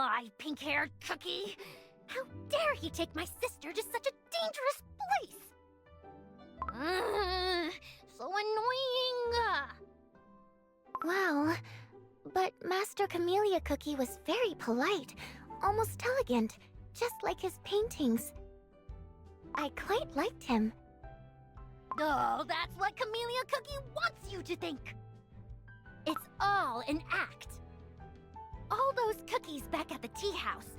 lie, pink-haired cookie! How dare he take my sister to such a dangerous place! So annoying! Well, but Master Camellia Cookie was very polite, almost elegant, just like his paintings. I quite liked him. Oh, that's what Camellia Cookie wants you to think! It's all an act. All those cookies back at the tea house.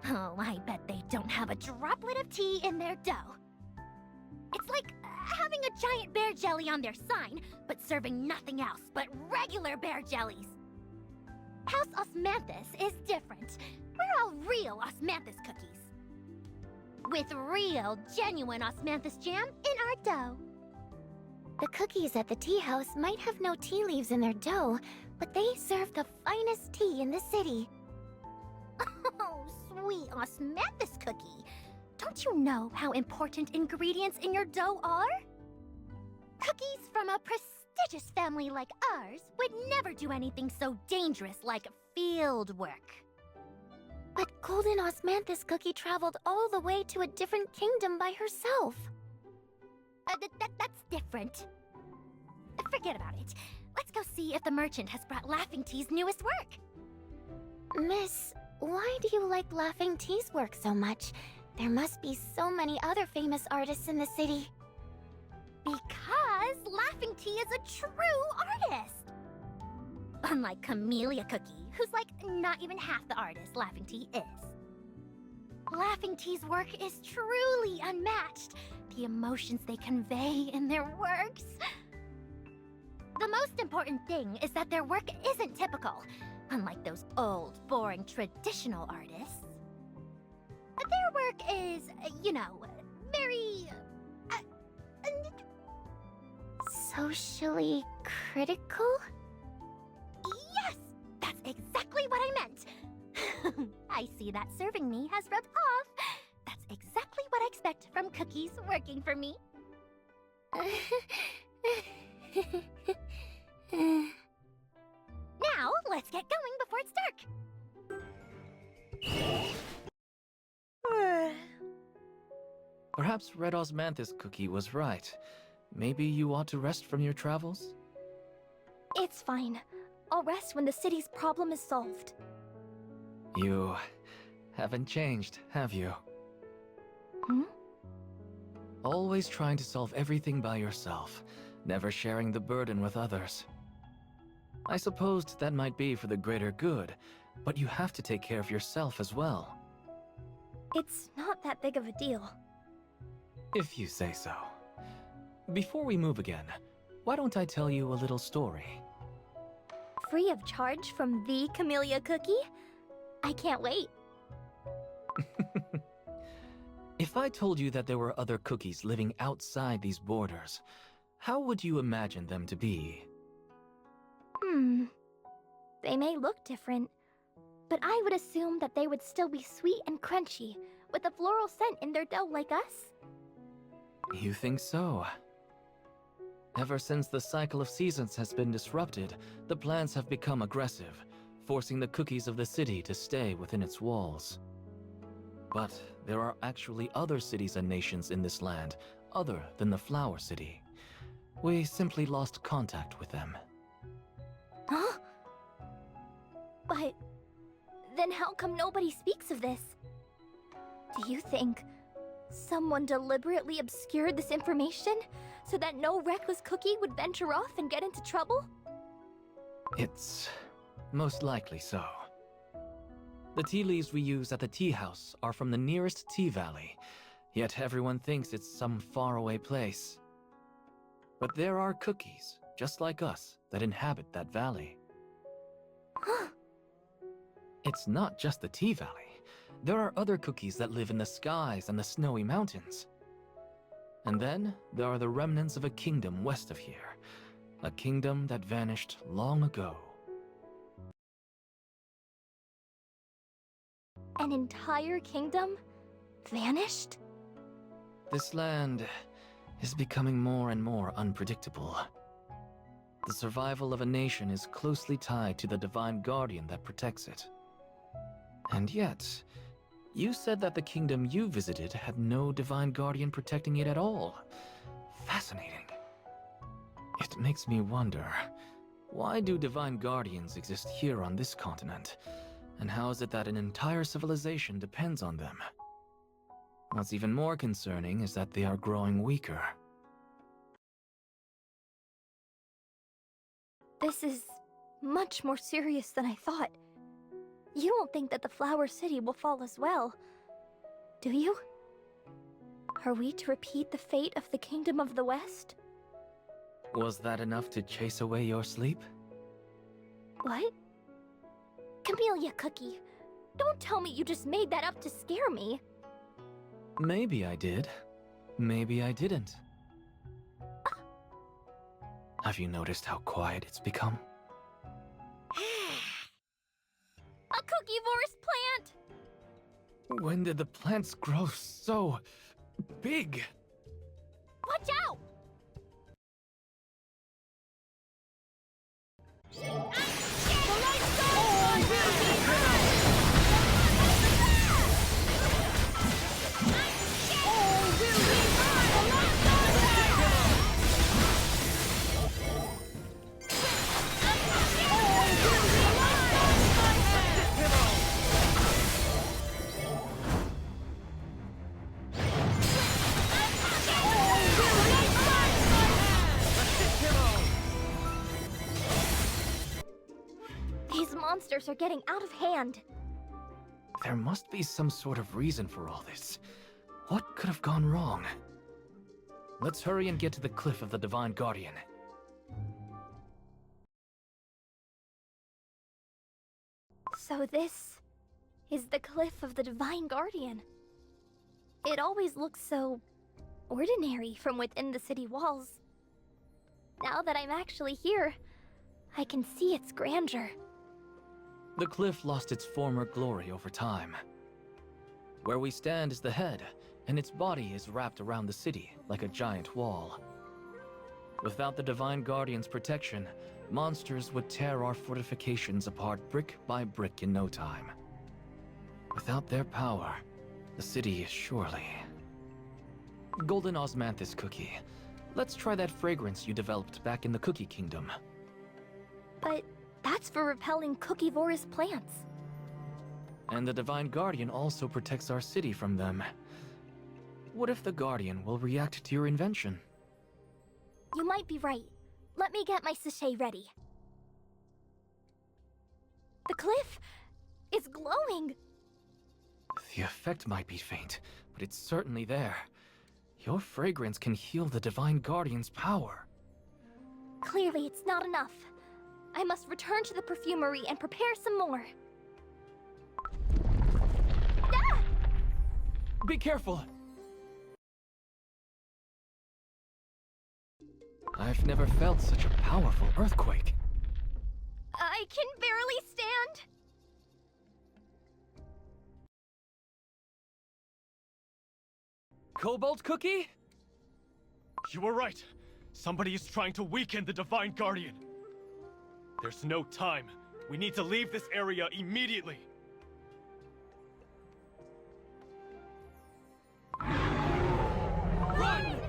Oh, I bet they don't have a droplet of tea in their dough. It's like having a giant bear jelly on their sign, but serving nothing else but regular bear jellies. House Osmanthus is different. We're all real Osmanthus cookies. With real, genuine Osmanthus jam in our dough. The cookies at the tea house might have no tea leaves in their dough, but they serve the finest tea in the city. Oh, sweet Osmanthus cookie. Don't you know how important ingredients in your dough are? Cookies from a prestigious family like ours would never do anything so dangerous like field work. But Golden Osmanthus Cookie traveled all the way to a different kingdom by herself. That's different. Forget about it. Let's go see if the merchant has brought Laughing Tea's newest work. Miss, why do you like Laughing Tea's work so much? There must be so many other famous artists in the city. Because Laughing Tea is a true artist. Unlike Camellia Cookie, who's like not even half the artist Laughing Tea is. Laughing Tea's work is truly unmatched. The emotions they convey in their works. The most important thing is that their work isn't typical, unlike those old, boring, traditional artists. Their work is, very... Socially critical? Yes! That's exactly what I meant! I see that serving me has rubbed off. That's exactly what I expect from cookies working for me. Now, let's get going before it's dark. Perhaps Red Osmanthus Cookie was right. Maybe you ought to rest from your travels? It's fine. I'll rest when the city's problem is solved. You haven't changed, have you? Always trying to solve everything by yourself, never sharing the burden with others. I supposed that might be for the greater good, but you have to take care of yourself as well. It's not that big of a deal. If you say so. Before we move again, why don't I tell you a little story? Free of charge from the Camellia Cookie? I can't wait. If I told you that there were other cookies living outside these borders, how would you imagine them to be? They may look different, but I would assume that they would still be sweet and crunchy, with a floral scent in their dough like us. You think so? Ever since the cycle of seasons has been disrupted, the plants have become aggressive, forcing the cookies of the city to stay within its walls. But there are actually other cities and nations in this land, other than the Flower City. We simply lost contact with them. Huh? But then how come nobody speaks of this? Do you think someone deliberately obscured this information so that no reckless cookie would venture off and get into trouble? It's most likely so. The tea leaves we use at the tea house are from the nearest tea valley, yet everyone thinks it's some faraway place. But there are cookies, just like us, that inhabit that valley. It's not just the tea valley. There are other cookies that live in the skies and the snowy mountains. And then there are the remnants of a kingdom west of here, a kingdom that vanished long ago. An entire kingdom vanished? This land is becoming more and more unpredictable. The survival of a nation is closely tied to the divine guardian that protects it. And yet, you said that the kingdom you visited had no divine guardian protecting it at all. Fascinating. It makes me wonder, why do divine guardians exist here on this continent? And how is it that an entire civilization depends on them? What's even more concerning is that they are growing weaker. This is much more serious than I thought. You don't think that the Flower City will fall as well, do you? Are we to repeat the fate of the Kingdom of the West? Was that enough to chase away your sleep? What? Camellia Cookie, don't tell me you just made that up to scare me. Maybe I did. Maybe I didn't. Have you noticed how quiet it's become? A Cookievorous plant! When did the plants grow so big? Watch out! These monsters are getting out of hand. There must be some sort of reason for all this. What could have gone wrong? Let's hurry and get to the Cliff of the Divine Guardian. So this is the Cliff of the Divine Guardian. It always looks so ordinary from within the city walls. Now that I'm actually here, I can see its grandeur. The cliff lost its former glory over time. Where we stand is the head, and its body is wrapped around the city like a giant wall. Without the Divine Guardian's protection, monsters would tear our fortifications apart brick by brick in no time. Without their power, the city is surely... Golden Osmanthus Cookie. Let's try that fragrance you developed back in the Cookie Kingdom. But that's for repelling Cookievorous plants. And the Divine Guardian also protects our city from them. What if the Guardian will react to your invention? You might be right. Let me get my sachet ready. The cliff is glowing. The effect might be faint, but it's certainly there. Your fragrance can heal the Divine Guardian's power. Clearly it's not enough. I must return to the perfumery and prepare some more. Ah! Be careful! I've never felt such a powerful earthquake. I can barely stand. Cobalt Cookie? You were right. Somebody is trying to weaken the Divine Guardian. There's no time. We need to leave this area immediately. Run!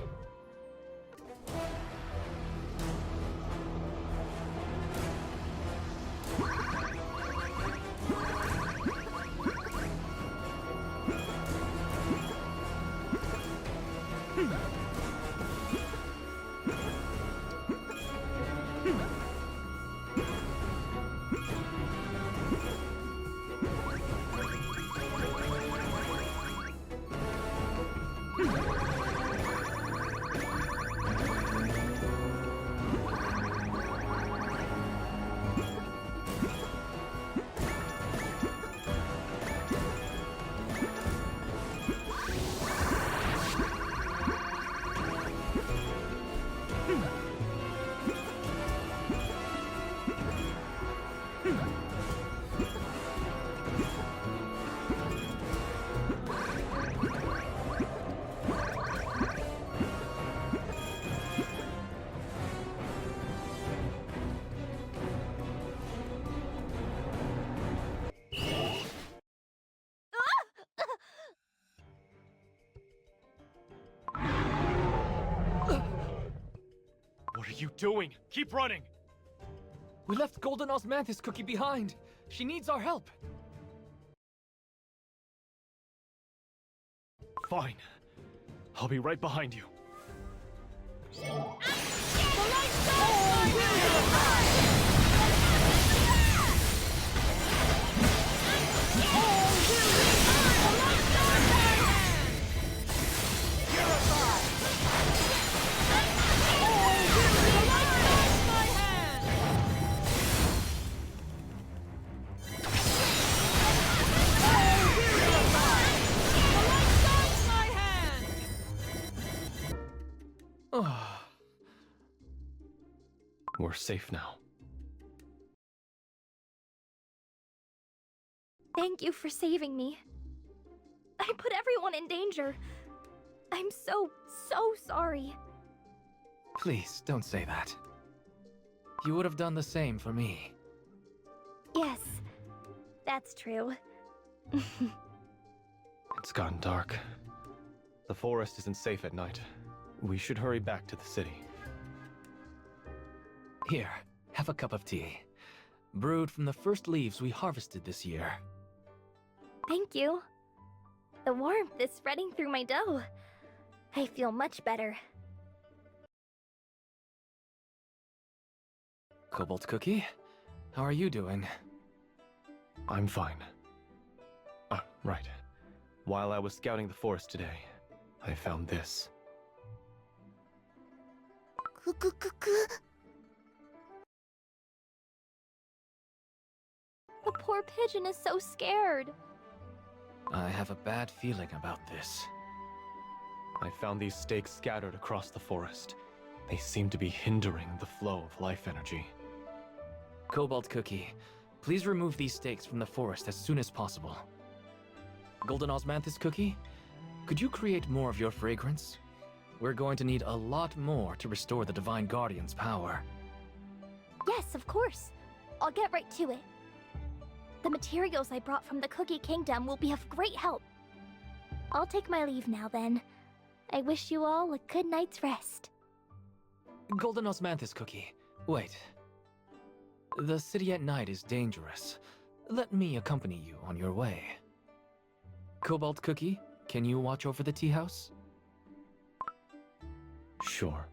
you doing? Keep running! We left Golden Osmanthus Cookie behind. She needs our help. Fine. I'll be right behind you. We're safe now. Thank you for saving me. I put everyone in danger. I'm so sorry. Please, don't say that. You would have done the same for me. Yes, that's true. It's gotten dark. The forest isn't safe at night. We should hurry back to the city. Here, have a cup of tea. Brewed from the first leaves we harvested this year. Thank you. The warmth is spreading through my dough. I feel much better. Cobalt Cookie, how are you doing? I'm fine. Right. While I was scouting the forest today, I found this. The poor pigeon is so scared. I have a bad feeling about this. I found these stakes scattered across the forest. They seem to be hindering the flow of life energy. Cobalt Cookie, please remove these stakes from the forest as soon as possible. Golden Osmanthus Cookie, could you create more of your fragrance? We're going to need a lot more to restore the Divine Guardian's power. Yes, of course. I'll get right to it. The materials I brought from the Cookie Kingdom will be of great help. I'll take my leave now then. I wish you all a good night's rest. Golden Osmanthus Cookie, wait. The city at night is dangerous. Let me accompany you on your way. Cobalt Cookie, can you watch over the tea house? Sure.